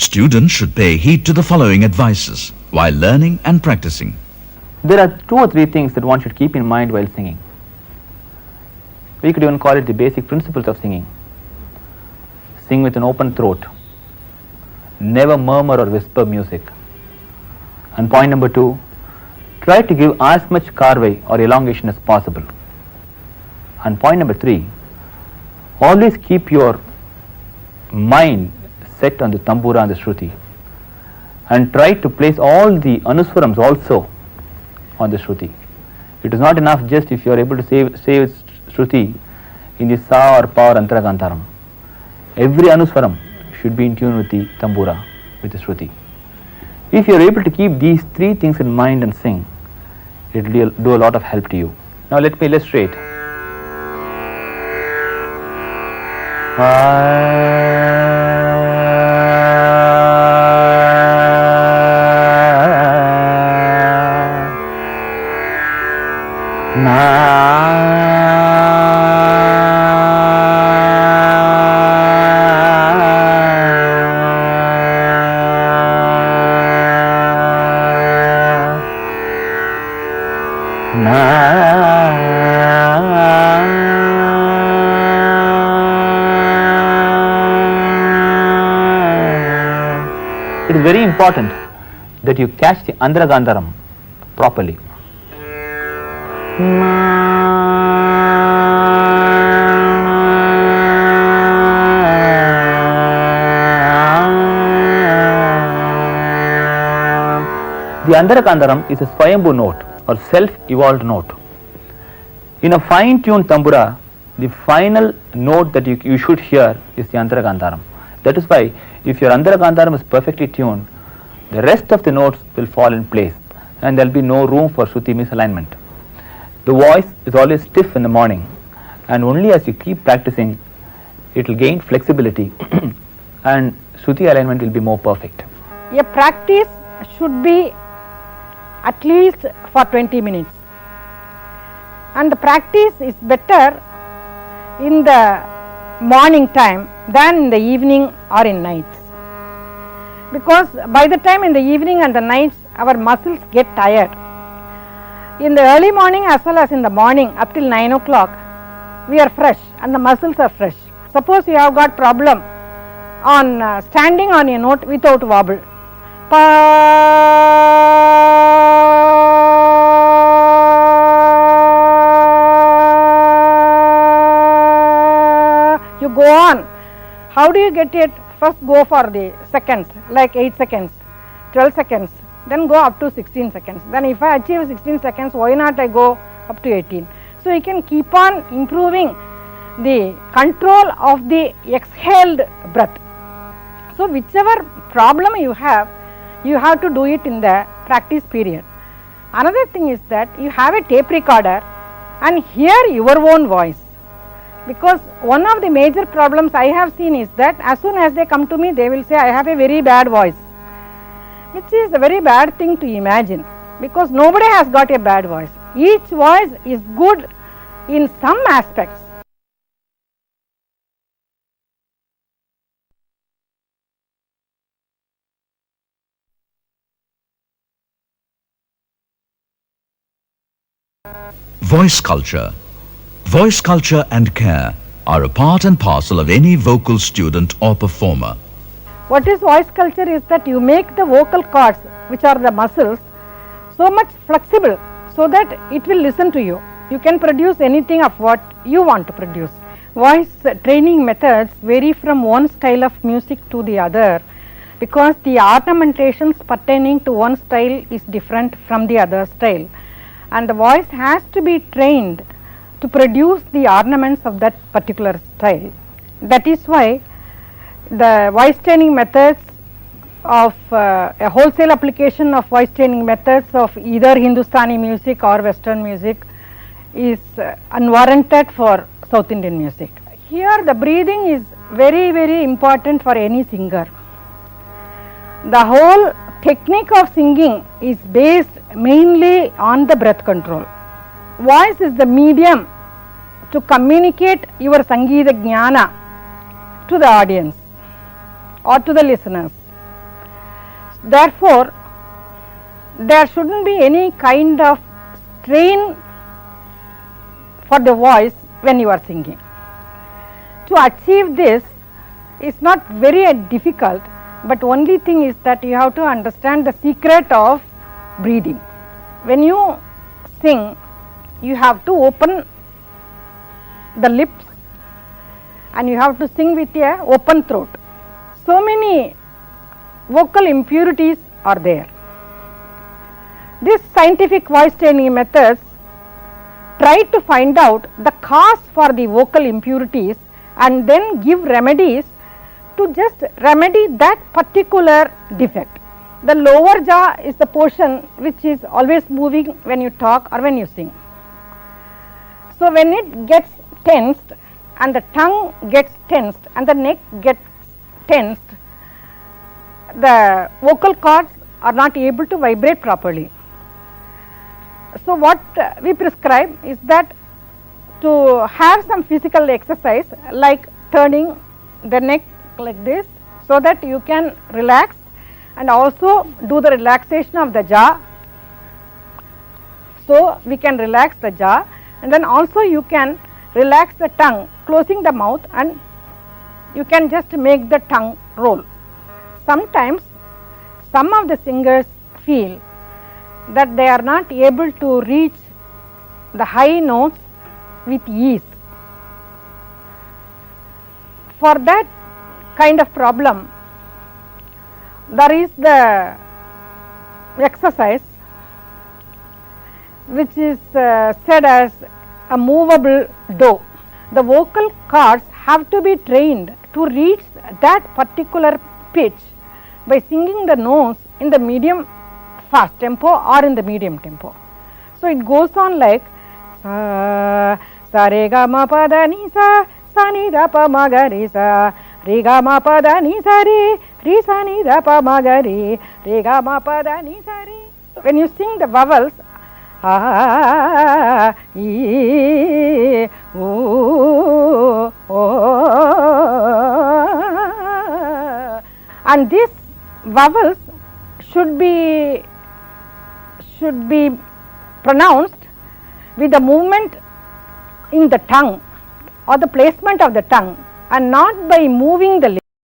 Students should pay heed to the following advices while learning and practicing. There are 2 or 3 things that one should keep in mind while singing. We could even call it the basic principles of singing. Sing with an open throat. Never murmur or whisper music. And point number 2, try to give as much Karvai or elongation as possible. And point number 3, always keep your mind set on the tambura and the shruti, and try to place all the anuswarams also on the shruti. It is not enough just if you are able to say shruti in the sa or pa or antara gantaram. Every anuswaram should be in tune with the tambura, with the shruti. If you are able to keep these 3 things in mind and sing, it will do a lot of help to you. Now let me illustrate. It is very important that you catch the Andhra Gandharam properly. The Andhra Gandharam is a Swayambhu note or self-evolved note. In a fine-tuned tambura, the final note that you should hear is the Andhra Gandharam. That is why if your Andhra Gandharam is perfectly tuned, the rest of the notes will fall in place and there will be no room for Shruti misalignment. The voice is always stiff in the morning, and only as you keep practicing it will gain flexibility and Shruti alignment will be more perfect. A practice should be at least for 20 minutes, and the practice is better in the morning time than in the evening or in nights, because by the time in the evening and the nights our muscles get tired. In the early morning as well as in the morning up till 9 o'clock we are fresh and the muscles are fresh. Suppose you have got problem on standing on a note without wobble, you go on. How do you get it? First go for the seconds, like 8 seconds, 12 seconds, then go up to 16 seconds. Then if I achieve 16 seconds, why not I go up to 18? So you can keep on improving the control of the exhaled breath. So whichever problem you have to do it in the practice period. Another thing is that you have a tape recorder and hear your own voice, because one of the major problems I have seen is that as soon as they come to me they will say I have a very bad voice, which is a very bad thing to imagine, because nobody has got a bad voice. Each voice is good in some aspects. Voice culture. Voice culture and care are a part and parcel of any vocal student or performer. What is voice culture is that you make the vocal cords, which are the muscles, so much flexible so that it will listen to you. You can produce anything of what you want to produce. Voice training methods vary from one style of music to the other, because the ornamentations pertaining to one style is different from the other style, and the voice has to be trained to produce the ornaments of that particular style. That is why the voice training methods of a wholesale application of voice training methods of either Hindustani music or Western music is unwarranted for South Indian music. Here the breathing is very, very important for any singer. The whole technique of singing is based mainly on the breath control. Voice is the medium to communicate your Sangeeta Jnana to the audience or to the listeners. Therefore, there shouldn't be any kind of strain for the voice when you are singing. To achieve this is not very difficult, but only thing is that you have to understand the secret of breathing. When you sing, you have to open the lips and you have to sing with a open throat. So many vocal impurities are there. These scientific voice training methods try to find out the cause for the vocal impurities and then give remedies to just remedy that particular defect. The lower jaw is the portion which is always moving when you talk or when you sing. So when it gets tensed and the tongue gets tensed and the neck gets tensed, the vocal cords are not able to vibrate properly. So what we prescribe is that to have some physical exercise like turning the neck like this so that you can relax and also do the relaxation of the jaw. So we can relax the jaw and then also you can relax the tongue, closing the mouth, and you can just make the tongue roll. Sometimes some of the singers feel that they are not able to reach the high notes with ease. For that kind of problem, there is the exercise which is said as a movable dough. The vocal cords have to be trained to reach that particular pitch by singing the notes in the medium fast tempo or in the medium tempo. So it goes on like sa re ga ma pa da ni sa ni da pa ma ga re sa re ga ma pa da ni sa re sa ni da pa ma ga re ga ma pa da ni sa re. When you sing the vowels e o and these vowels should be pronounced with the movement in the tongue or the placement of the tongue and not by moving the lips.